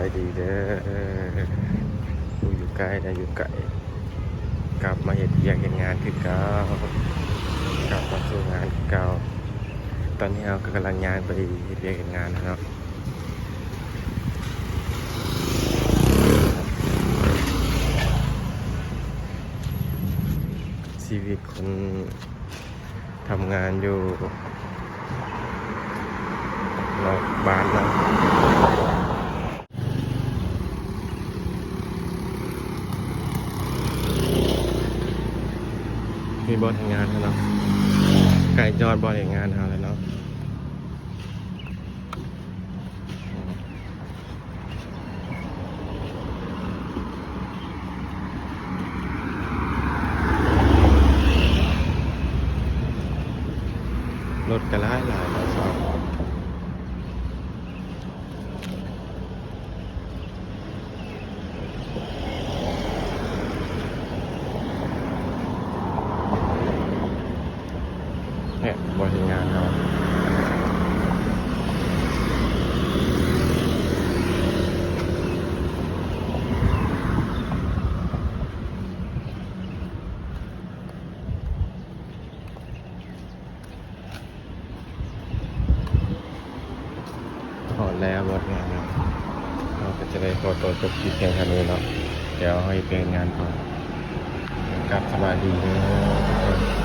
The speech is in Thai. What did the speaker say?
ายดีเด้ออยู่ไกลนะอยู่ไกลกลับมาเฮ็ดเวียกเฮ็ดงานคือเก่ากลับมาสู่งานคือเก่าตอนนี้เราก็กำลังย้ายไปเฮ็ดเวียกเฮ็ดงานนะเนาะชีวิตคนทำงานอยู่นอกบ้านนะมีบอลทำงานแล้วเนาะไก่จอดบอลทำงานเอาเลยเนาะรถกระไล่หลายเราชอบเนี่ยบอลทำงานเอาถอดแล้วบอลงานเนาะเราก็จะได้ขอตัวจบคลิปเพียงเท่านี้เนาะเดี๋ยวให้เป็นงานก่อนครับสบายดีเนาะ